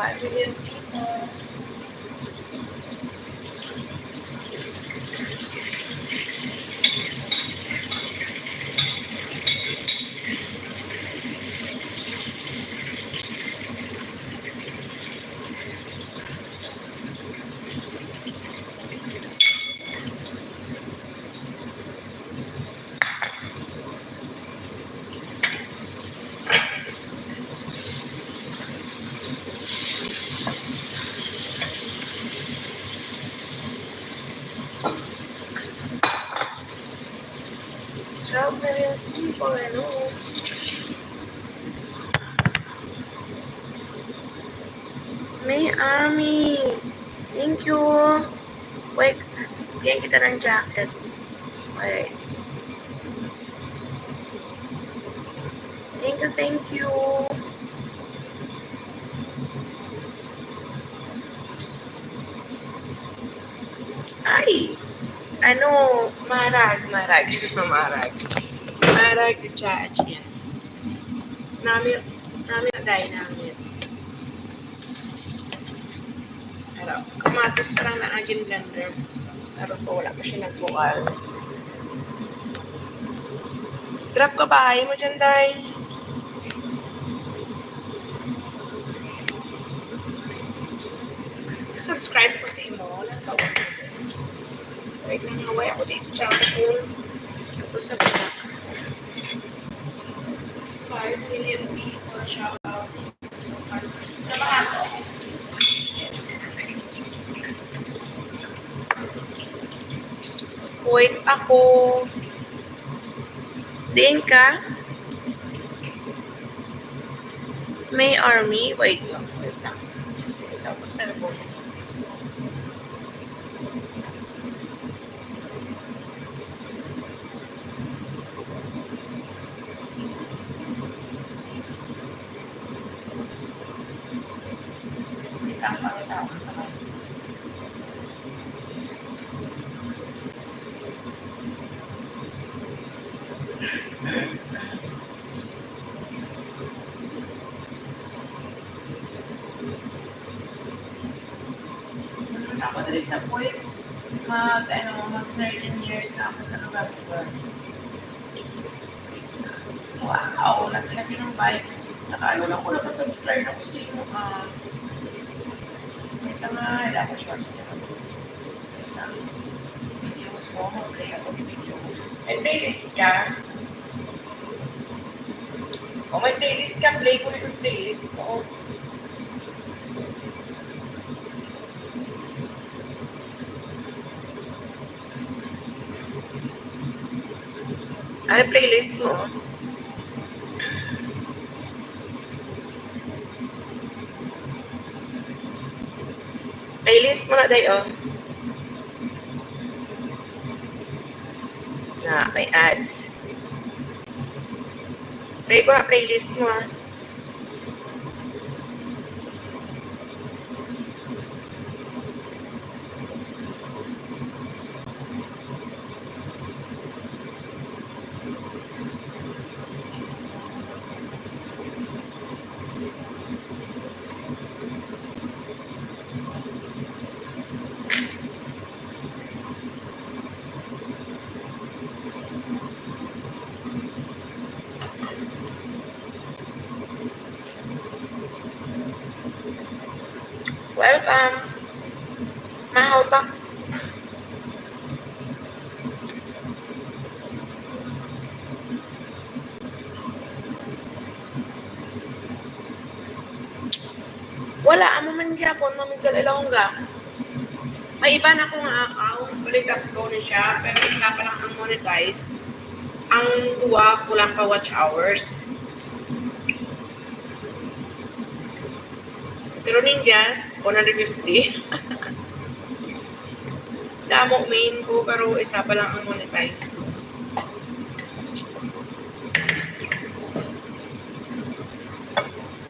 5 million people. So many people, I know. May Army. Thank you. Wait, bigyan kita ng jacket. Wait. Thank you. Ay, ano, marag the judge yan. Namin dahil namin. Pero, kamatas pa lang na aking blender. Pero po, wala pa siya nagbukal. Drop ka bahay mo dyan, Day. Subscribe ko sa imo. Wait, nangaway ako dito sa ako. Ito sa back. 5 million people. Shout out. Sa back ako. Wait ako. Din ka? May Army? Wait lang. Isa ko sa labo. Ako dali sa point, mag 13 years na ako sa November. Wow, laki ng bike. Nakalo lang ko nakasubscribe ako sa inyo. Ito nga, wala ko shorts na ako. Videos mo, mag-play ako ng videos. May playlist ka? O may playlist ka, play ko rin yung playlist mo. Ano playlist mo? Playlist mo na, Day, oh. May ads. Play ko na playlist mo, ah. Welcome. Mahal ta. Wala, amo man gyapon mo minsan ilongga. May iba na akong account, balikat ko na siya, pero isa pa lang ang monetize. Ang duwa, kulang pa watch hours. Pero ninjas, 150. Damo main ko, pero isa pa lang ang monetize.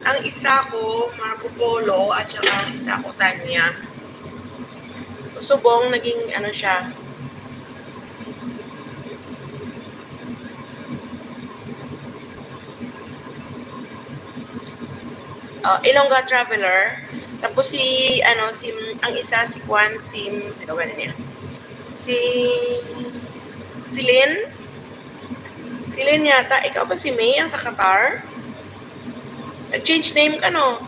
Ang isa ko, Marco Polo, at saka ang isa ko, Tanya. Subong, naging ano siya. Ilongga Traveler. Tapos ang isa si Juan, sino ba nila? Si Lynn? Si Lynn yata. Ikaw ba si May ang sa Qatar? Nag-change name ka, no?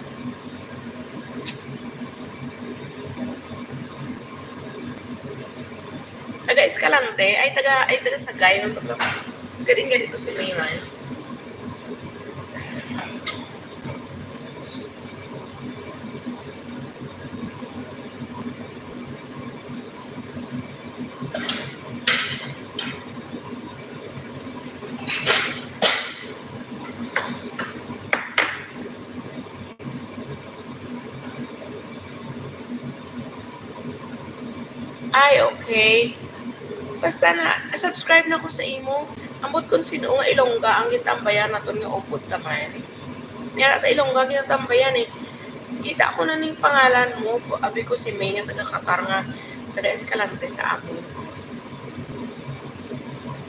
Taga Escalante? Ay, taga Sagay. Galing ganito si May, man. Ay, okay. Basta na, subscribe na ko sa imo. Ambot kung sino nga Ilongga ang gitambayan na ito nga upod tamay. Mayroon at Ilongga ginatambayan eh. Kita ko na ning pangalan mo. Abi ko si May nga taga Qatar nga, taga Escalante sa amin.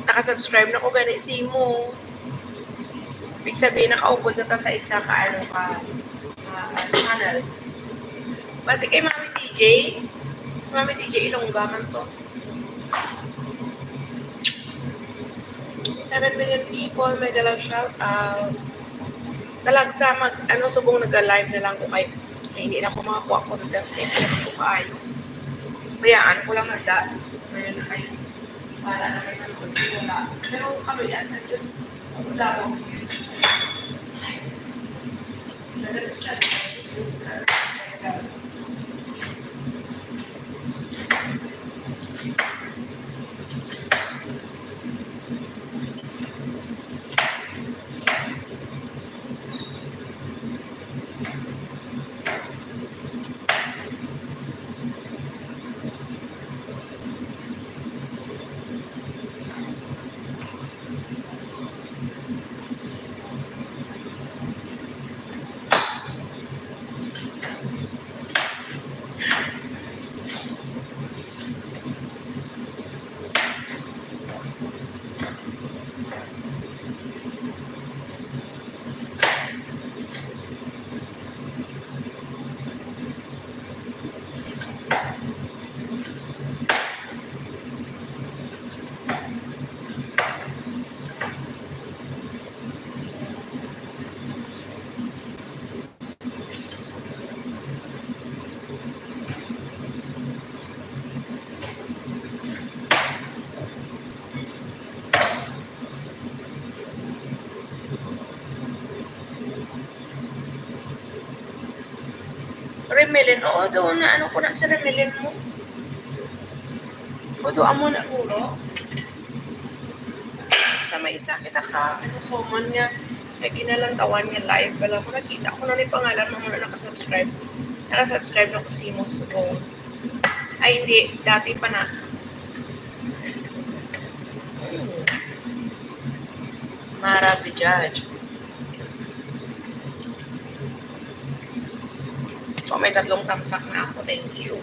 Nakasubscribe na ko gani si mo. Ibig sabihin, nakaupod na ta sa isa channel. Basi kay Mami TJ. Si Mami TJ Ilongga man to. 7 million people, mega love shout out. Talagsa subong nag-live na lang ko kay hindi na ako makakuha content eh kasi ko kaayo. Bayaan ko lang mayroon na kayo para na may nanood. Wala. Pero kami yan sa Diyos, wala akong views. Nagasigsan sa views na Remelin, oo doon na ko na sa remelin mo. Butuan mo na guro. Basta may isa kita ka, common niya. Kaya ginalantawan niya live. Wala mo nakita ko na ni pangalan mo na nakasubscribe. Nakasubscribe na ko si Mo Subong. Ay hindi, dati pa na. Marabi Judge. Kung may 3 tamsak na ako, thank you.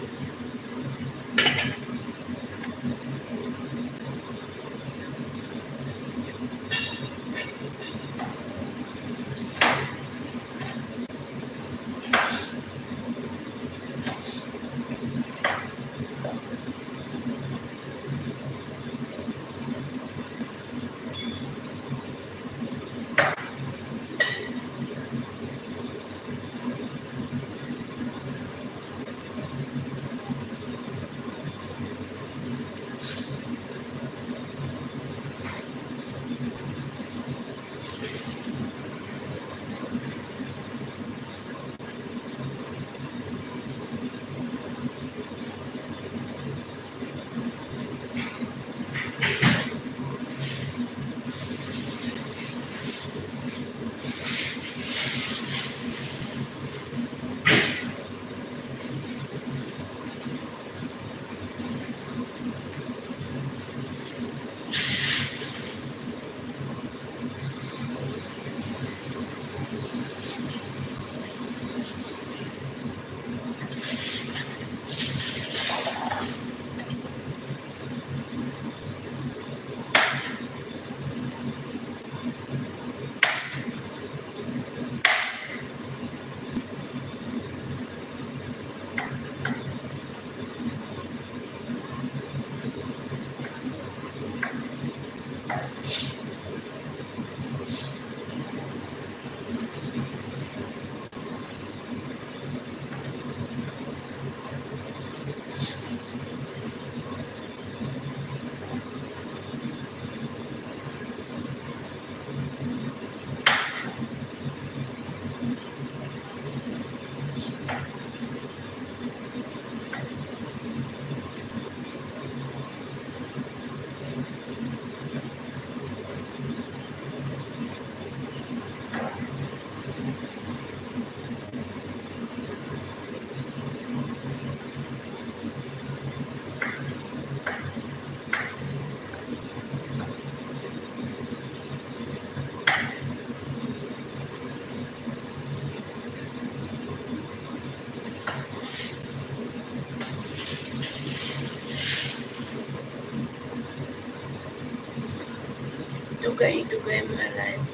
Dugay mga live.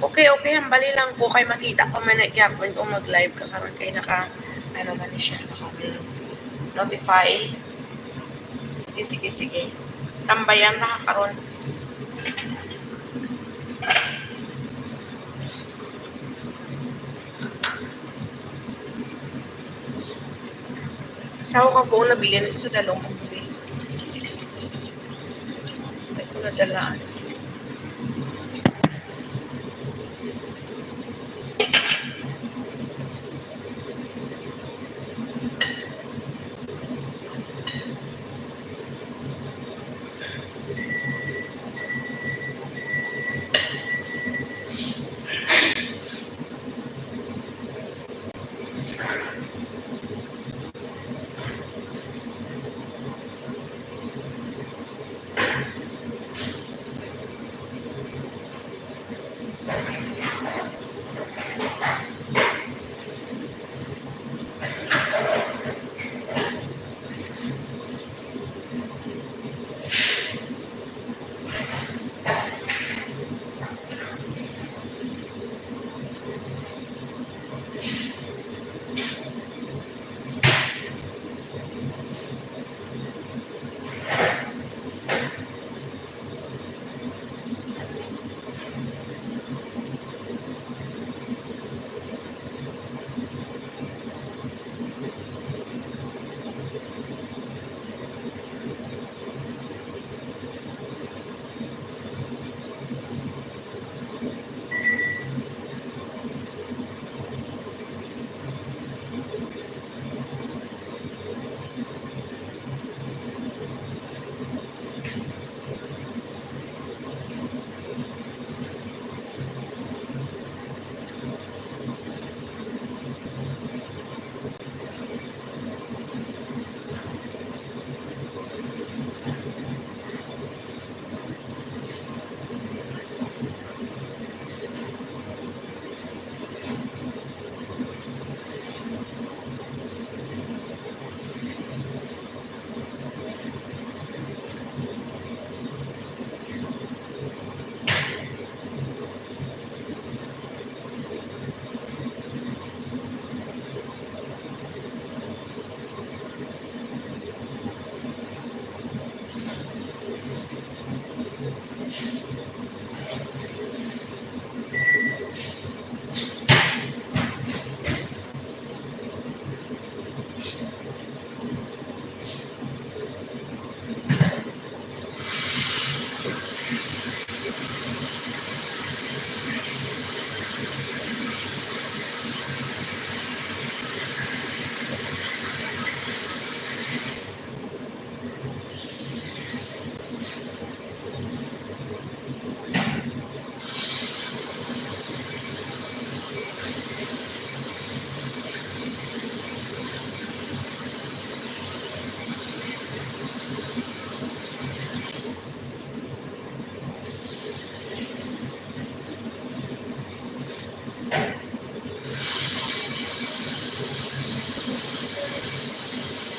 Okay, hambali lang ko kay makita ko man nagyapon kung mag-live ka karon kay naka ano man siya, naka notify. Sige. Tambayan ta karon. Sa ako ka phone nabili na sa dalong pagbibi. Ay ko nadalaan.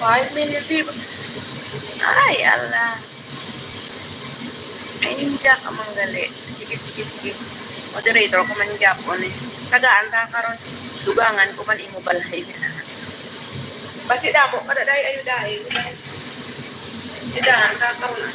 Five million people. Ay, ala. Ay, ninja ka manggali. Sige. Moderator ko man gyapon eh. Tagaan ta karon dugangan ko man imo balay. Basi damo kada dai ayo dai. Idahan ta karon.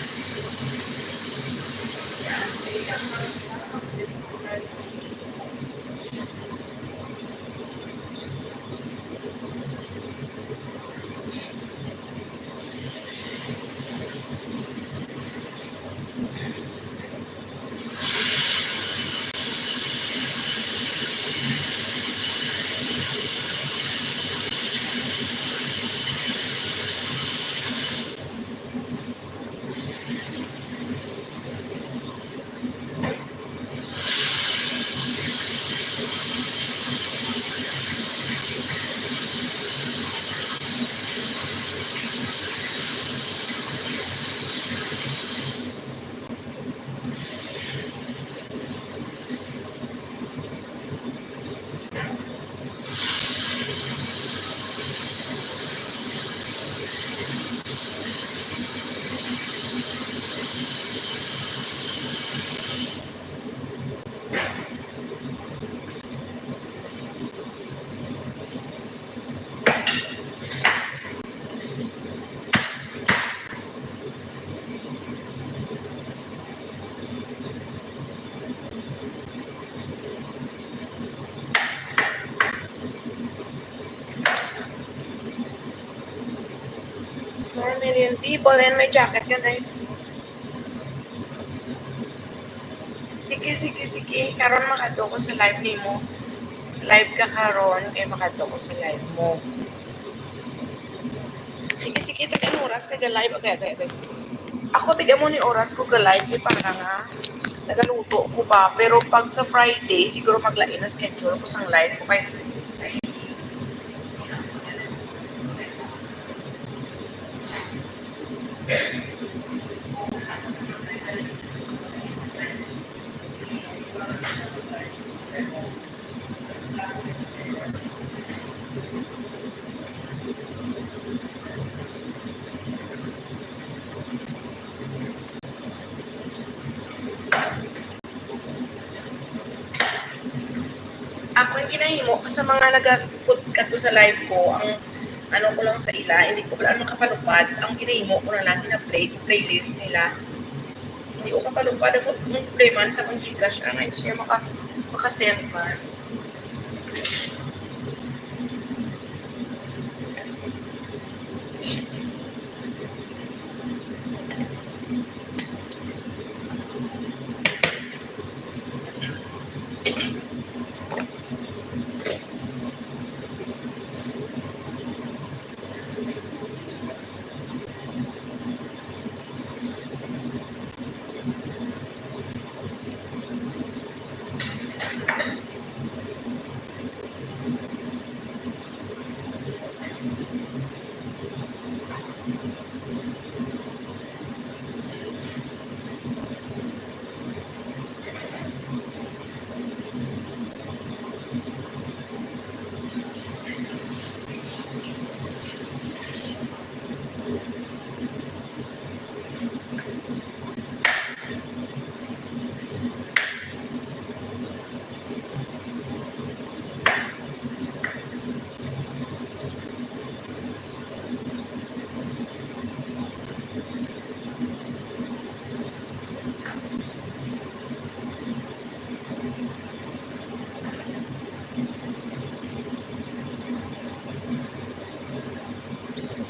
4 million people and may jacket ka na. Sige. Karon makato ko sa live ni mo. Live ka karon, kay makato ko sa live mo. Sige, taga oras ka live. Okay. Ako, tiga mo ni oras ko ka-live, di para nga. Nagaluto ko ba? Pero pag sa Friday, siguro maglain na schedule ko sang live ko. Kaya, ako yung ginahimo sa mga nag-put ka to sa live ko, ang ano ko lang sa ila, hindi ko wala makapalupad. Ang ginahimo ko na lang gina-play, playlist nila. Hindi ko kapalupad. Ang play man sa kong Gcash, hindi siya maka-send man.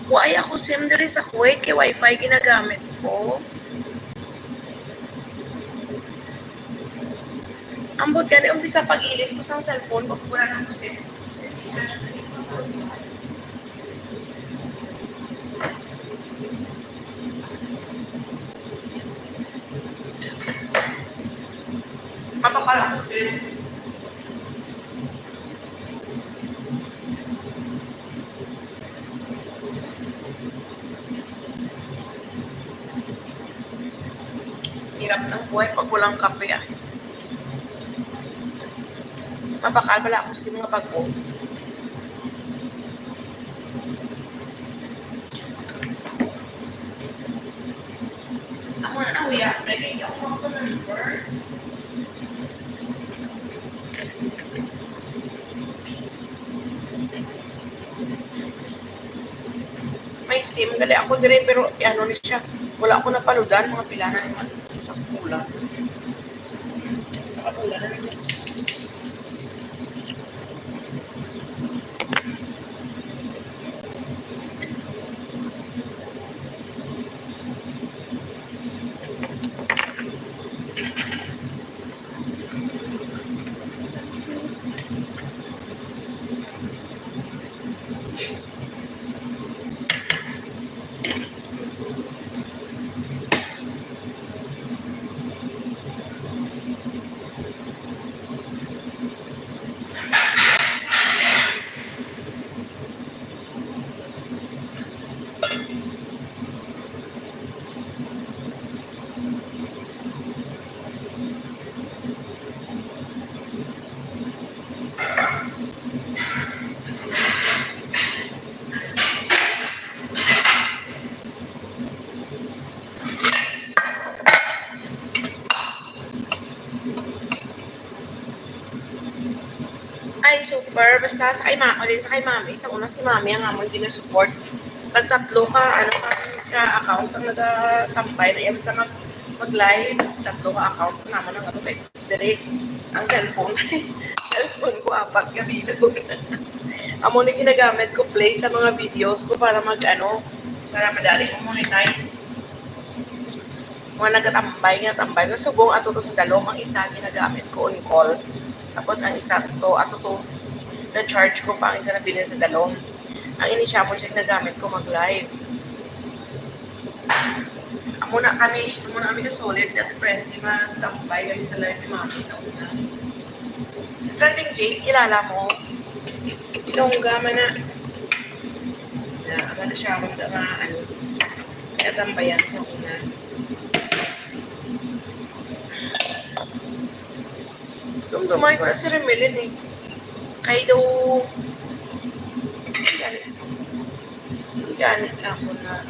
Why ako SIM diri sa Kuwait kay Wi-Fi ginagamit ko. Ambot gani umpisa pag-ilis ko sa cellphone ko wala na ko SIM. Mapakala ko SIM. Hirap ng buhay pag walang kape ah. Mabakal wala ako sa mga bago. Ako na nahuya. Naging ako mga number. May SIM. Gali ako dire pero ano ni siya. Wala ako napaludan. Mga pila na naman. Sa kulang. Sa kulang na naman. Ay, super. Basta sa kay Mama, sa kay Mami. Sa una si Mami ang amon ginasupport. Tag-tatlo ka, account ang nagatampay na yan. Basta mag-live, tatlo ka account naman ang ano kay direct. Ang cellphone. Cellphone ko, 4 ka bilog. Amo na ginagamit ko play sa mga videos ko para para madali ko monetize. Mga nagatambay nga tambay. Nasubong ato to sa dalom. Ang isa ginagamit ko on call. Tapos ang isa to, ato to, na-charge ko pa ang isa na bilhin sa dalom. Ang inisya mo siya ginagamit ko mag-live. Muna kami na solid at presi magtambay kami sa live ni Mami sa una. Si Trending Jake, kilala mo? Ilongga man na. Ano siya, natambayan sa una. Dumdumay ko na si Remelin eh. Kaya daw, ganit ako na,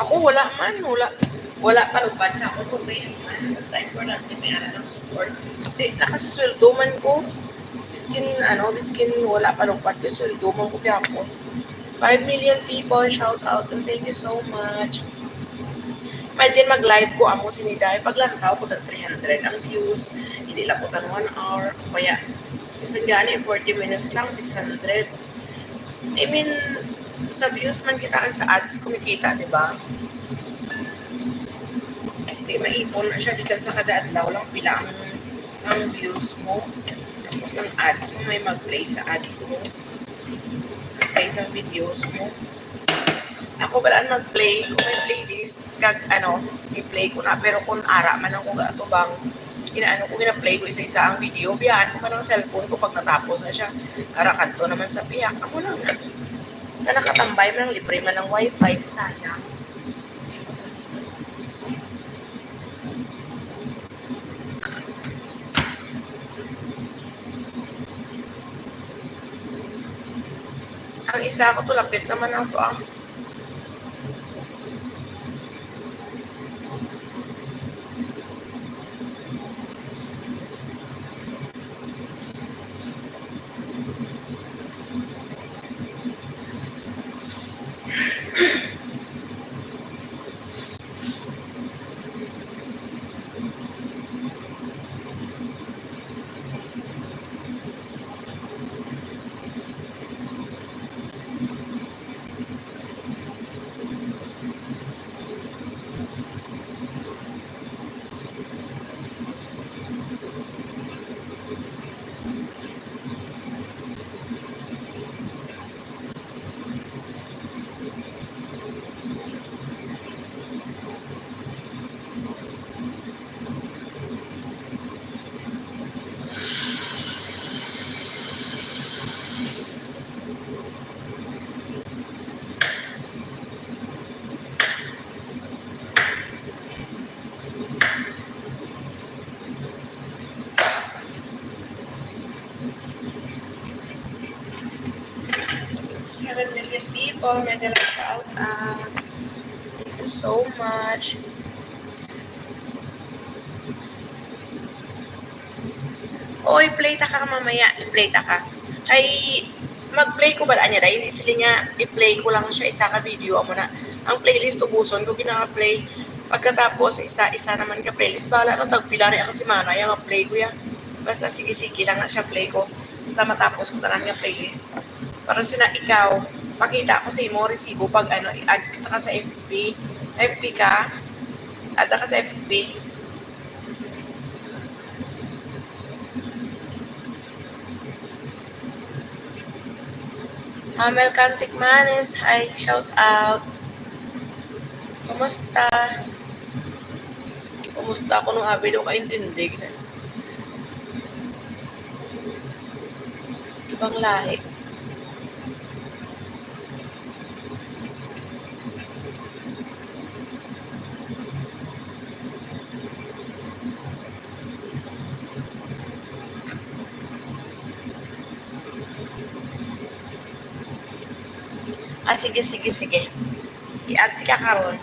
ako wala pa lupad sa ako kung ganyan man. Basta importante may ara ng support. Di, nakasweldo man ko. Biskin wala pa lupad ko. Sweldo man ko kaya ako. 5 million people, shout out and thank you so much. Imagine mag-live ko amo siniday. Paglantaw ko tag 300 ang views. Hindi lang ko tan 1 hour. Kaya, isang gani 40 minutes lang, 600. I mean, sa views man kita kag sa ads kumikita, di ba? Di maipon na siya bisan sa kada adlaw lang pila ang views mo. Tapos ang ads mo may mag-play sa ads mo. Play sa videos mo. Ako balaan mag-play kung may playlist kag i-play ko na pero kung ara man ako gato bang gina-play ko isa-isa ang video, biyahan ko man ang cellphone ko pag natapos na siya. Ara kadto naman sa piyak. Ako lang na nakatambay man ng libre man ng wifi, di sayang. Ang isa ko to, lapit naman ako people, mega shout out. Thank you so much. Oy, play ta ka mamaya. I-play ta ka. Kay mag-play ko bala niya dahil hindi sila niya i-play ko lang siya isa ka video amo na. Ang playlist ubuson ko ginaka-play. Pagkatapos isa naman ka playlist bala no tagpila na kasi mana yang play ko ya. Basta sige lang na siya play ko. Basta matapos ko tanan nga playlist. Para sina ikaw, pakita ko sa imo resibo pag i-add kita ka sa FB ka, add ka sa FB. Hamel Kantik Manes, hi, shout out. Kumusta? Kumusta ako nung abi daw kaintindi, guys. Ibang lahi. Sige. I-add ka karon.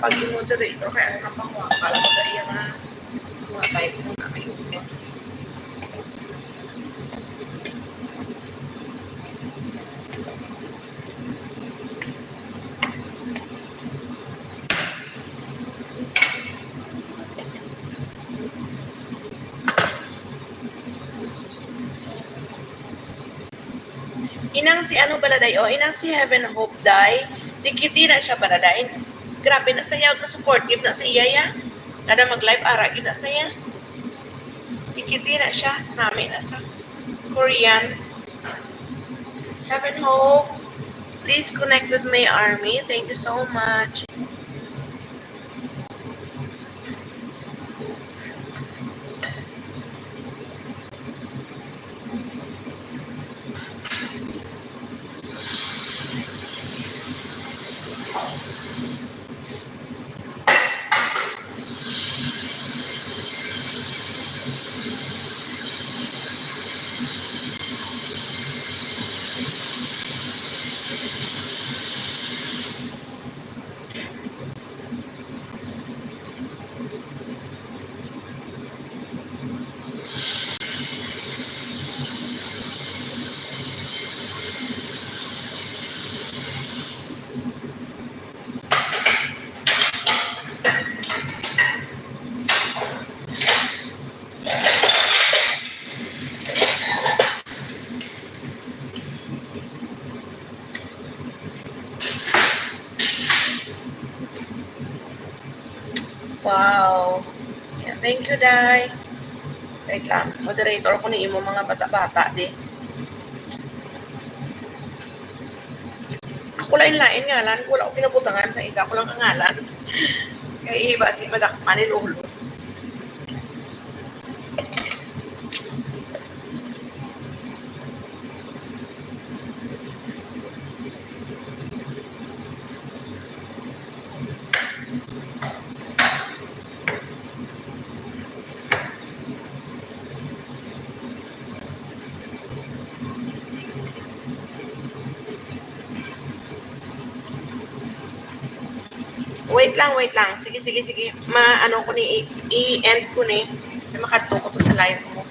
pag-moderator, kaya ano pang mga kala ko dahil yan na mga tayo muna kayo. Inang si ano baladay, o inang si Heaven Hope Day, dikiti na siya baladay. Grabe na saya, supportive na siya ya. Kada mag-live ara na saya. Dikiti na siya, namin na sa Korean. Heaven Hope, please connect with my army. Thank you so much. Wow. Yeah, thank you, Day. Wait lang. Moderator ko ni imo mga bata-bata di. Ako lain-lain ngalan. Wala ko pinabutangan sa isa. Ako lang ang ngalan. Kaya iba si Madakman ni Lolo. Wait lang. Sige. Ano ko ni, i-end ko ni. Makadto ko to sa live mo.